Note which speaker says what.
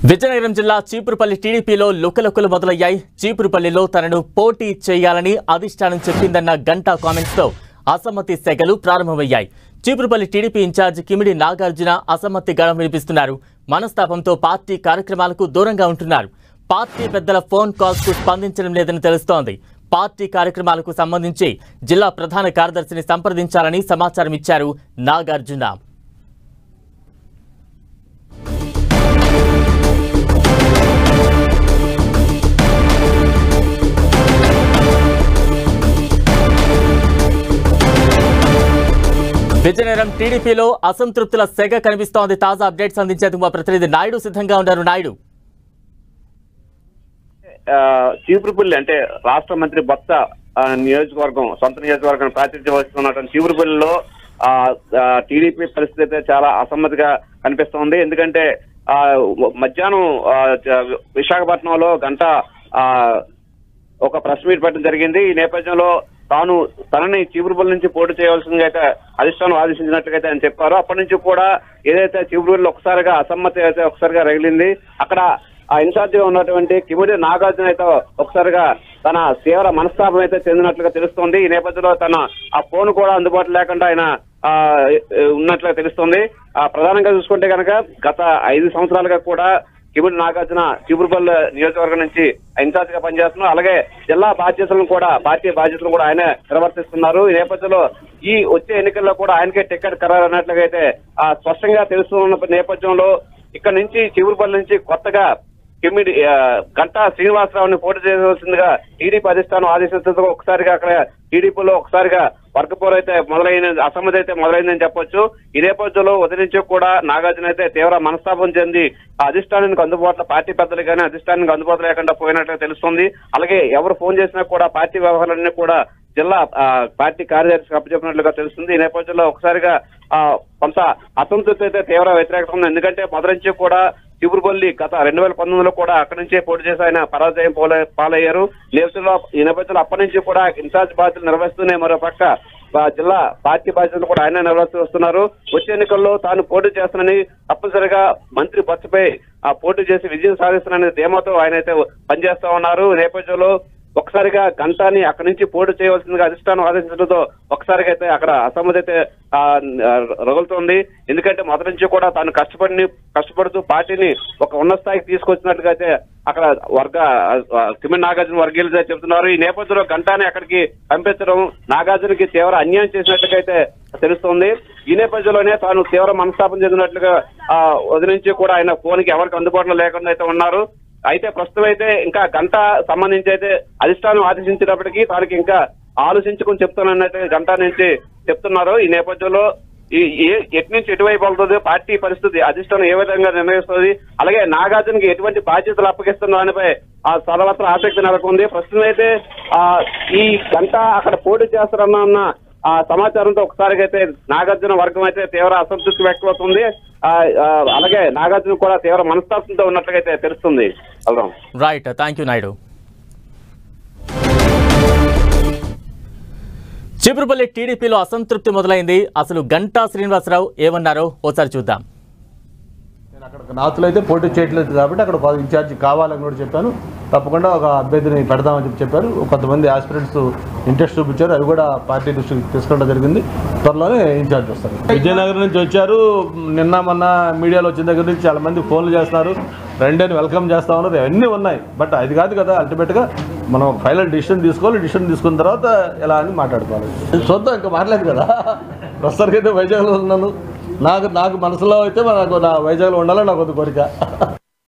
Speaker 1: విజయనగరం జిల్లా చీపురుపల్లి టీడీపీలో లుకలుకలు మొదలయ్యాయి. చీపురుపల్లిలో తనను పోటీ చేయాలని అధిష్టానం చెప్పిందన్న గంటా కామెంట్స్ తో అసమ్మతి సెగలు ప్రారంభమయ్యాయి. చీపురుపల్లి టీడీపీ ఇన్ఛార్జ్ కిమిడి నాగార్జున అసమ్మతి గళం వినిపిస్తున్నారు. మనస్తాపంతో పార్టీ కార్యక్రమాలకు దూరంగా ఉంటున్నారు. పార్టీ పెద్దల ఫోన్ కాల్స్ కు స్పందించడం లేదని తెలుస్తోంది. పార్టీ కార్యక్రమాలకు సంబంధించి జిల్లా ప్రధాన కార్యదర్శిని సంప్రదించాలని సమాచారం ఇచ్చారు నాగార్జున. విజయనగరం టీడీపీలో అసంతృప్తుల సెగ కనిపిస్తోంది. తాజా అప్డేట్స్ అందించేందుకు మా ప్రతినిధి నాయుడు సిద్ధంగా ఉన్నారు. నాయుడు,
Speaker 2: చీపురుపల్లి అంటే రాష్ట్ర మంత్రి బొత్స నియోజకవర్గం, సొంత నియోజకవర్గం ప్రాతినిధ్యం వహిస్తున్నటువంటి చీపురుపల్లిలో టీడీపీ పరిస్థితి అయితే చాలా అసమ్మతిగా కనిపిస్తోంది. ఎందుకంటే మధ్యాహ్నం విశాఖపట్నంలో గంట ఒక ప్రెస్ మీట్ పెట్టడం జరిగింది. ఈ నేపథ్యంలో తనని చీపురుపల్లి నుంచి పోటీ చేయవలసిందిగా అయితే అధిష్టానం ఆదేశించినట్లుగా ఆయన చెప్పారు. అప్పటి నుంచి కూడా ఏదైతే చీపురుపల్లి ఒకసారిగా అసమ్మతి అయితే ఒకసారిగా రగిలింది. అక్కడ ఆ ఇన్ఛార్జిగా ఉన్నటువంటి కిమిడి నాగార్జున అయితే ఒకసారిగా తన తీవ్ర మనస్తాపం అయితే చెందినట్లుగా తెలుస్తోంది. ఈ నేపథ్యంలో తన ఆ ఫోన్ కూడా అందుబాటులో లేకుండా ఆయన ఉన్నట్లుగా తెలుస్తోంది. ప్రధానంగా చూసుకుంటే కనుక గత 5 సంవత్సరాలుగా కూడా కిమిడి నాగార్జున చీపురుపల్లి నియోజకవర్గం నుంచి ఇన్ఛార్జ్ గా పనిచేస్తున్నారు. అలాగే జిల్లా బాధ్యతలను కూడా, పార్టీ బాధ్యతలు కూడా ఆయన నిర్వర్తిస్తున్నారు. ఈ నేపథ్యంలో ఈ వచ్చే ఎన్నికల్లో కూడా ఆయనకే టికెట్ ఖరారు అన్నట్లుగా అయితే స్పష్టంగా తెలుస్తున్న నేపథ్యంలో ఇక్కడ నుంచి చీపురుపల్లి నుంచి కొత్తగా కిమిడి గంటా శ్రీనివాసరావుని పోటీ చేయవలసిందిగా టీడీపీ అధిష్టానం ఆదేశించడంతో ఒకసారిగా అక్కడ టీడీపీలో ఒకసారిగా వర్గపోరు అయితే మొదలైన అసమ్మతి అయితే మొదలైందని చెప్పొచ్చు. ఈ నేపథ్యంలో ఉదయం నుంచి కూడా నాగార్జున అయితే తీవ్ర మనస్తాపం చెంది అధిష్టానానికి అందుబాటులో, పార్టీ పెద్దలు కానీ అధిష్టానానికి అందుబాటులో లేకుండా పోయినట్లుగా తెలుస్తుంది. అలాగే ఎవరు ఫోన్ చేసినా కూడా పార్టీ వ్యవహారాలన్నీ కూడా జిల్లా పార్టీ కార్యదర్శికి అప్పచెప్పినట్లుగా తెలుస్తుంది. ఈ నేపథ్యంలో ఒకసారిగా కొంత అసంతృప్తి అయితే తీవ్ర వ్యతిరేకత ఉంది. ఎందుకంటే మొదటి నుంచి కూడా చీపురుపల్లి గత 2019లో కూడా అక్కడి నుంచే పోటీ చేసి ఆయన పరాజయం పాలయ్యారు. ఈ నేపథ్యంలో అప్పటి నుంచి కూడా ఇన్ఛార్జ్ బాధ్యతలు నిర్వహిస్తూనే మరోపక్క జిల్లా పార్టీ బాధ్యతలు కూడా ఆయన నిర్వహిస్తూ వస్తున్నారు. వచ్చే ఎన్నికల్లో తాను పోటీ చేస్తానని, తప్పనిసరిగా మంత్రి బొత్సపై పోటీ చేసి విజయం సాధిస్తాననే ధీమాతో ఆయన అయితే పనిచేస్తా ఉన్నారు. ఈ నేపథ్యంలో ఒకసారిగా గంటాని అక్కడి నుంచి పోటీ చేయవలసిందిగా అధిష్టానం ఆదేశించడంతో ఒకసారిగా అయితే అక్కడ అసమ్మతి అయితే రగులుతోంది. ఎందుకంటే మొదటి నుంచి కూడా తాను కష్టపడుతూ పార్టీని ఒక ఉన్నత స్థాయికి తీసుకొచ్చినట్లుగా అయితే అక్కడ కిమిడి నాగార్జున వర్గీయులు చెబుతున్నారు. ఈ నేపథ్యంలో గంటాని అక్కడికి పంపించడం నాగార్జునకి తీవ్ర అన్యాయం చేసినట్లుగా అయితే తెలుస్తోంది. ఈ నేపథ్యంలోనే తాను తీవ్ర మనస్తాపం చెందినట్లుగా ఉదయం నుంచి కూడా ఆయన ఫోన్కి ఎవరికి అందుబాటులో లేకుండా అయితే ఉన్నారు. అయితే ప్రస్తుతం అయితే ఇంకా గంట సంబంధించి అయితే అధిష్టానం ఆదేశించినప్పటికీ తనకి ఇంకా ఆలోచించుకుని చెప్తానన్నట్టు గంట నుంచి చెప్తున్నారు. ఈ నేపథ్యంలో ఎటు నుంచి ఎటువైపు వెళ్తుంది, పార్టీ పరిస్థితి అధిష్టానం ఏ విధంగా నిర్ణయిస్తుంది, అలాగే నాగార్జునకి ఎటువంటి బాధ్యతలు అప్పగిస్తున్న దానిపై సర్వత్ర ఆసక్తి నెలకొంది. ప్రస్తుతం అయితే ఈ గంట అక్కడ పోటీ చేస్తారన్న సమాచారంతో ఒకసారిగా అయితే నాగార్జున వర్గం అయితే తీవ్ర అసంతృప్తి వ్యక్తమవుతుంది. అలాగే నాగార్జున కూడా తీవ్ర మనస్తాపంతో ఉన్నట్లుగా అయితే తెలుస్తుంది.
Speaker 1: Right, thank you Naidu. Cheepurupalli టీడీపీలో అసంతృప్తి మొదలైంది. అసలు గంటా శ్రీనివాసరావు ఏమన్నారో ఓసారి చూద్దాం.
Speaker 3: నేను అక్కడ నాతులు అయితే పోటీ చేయట్లేదు కాబట్టి అక్కడ ఇన్ఛార్జి కావాలని కూడా చెప్పాను. తప్పకుండా ఒక అభ్యర్థిని పెడదామని చెప్పారు. కొంతమంది ఆస్పిరెంట్స్ ఇంట్రెస్ట్ చూపించారు. అవి కూడా పార్టీ దృష్టికి తీసుకోవడం జరిగింది. త్వరలోనే ఇన్ఛార్జ్ వస్తారు. విజయనగరం నుంచి వచ్చారు. నిన్న మొన్న మీడియాలో వచ్చిన దగ్గర నుంచి చాలా మంది ఫోన్లు చేస్తున్నారు, రెండేని వెల్కమ్ చేస్తా ఉన్నారు. అవన్నీ ఉన్నాయి. బట్ అది కాదు కదా, అల్టిమేట్గా మనం ఫైనల్ డిసిషన్ తీసుకోవాలి. డిసిషన్ తీసుకున్న తర్వాత ఎలా అని మాట్లాడుకోవాలి. చూద్దాం, ఇంకా మాట్లాడలేదు కదా. ప్రస్తుతానికైతే వైజాగ్లో ఉన్నాను. నాకు మనసులో అయితే నా వైజాగ్లో ఉండాలని నాకు కోరిక.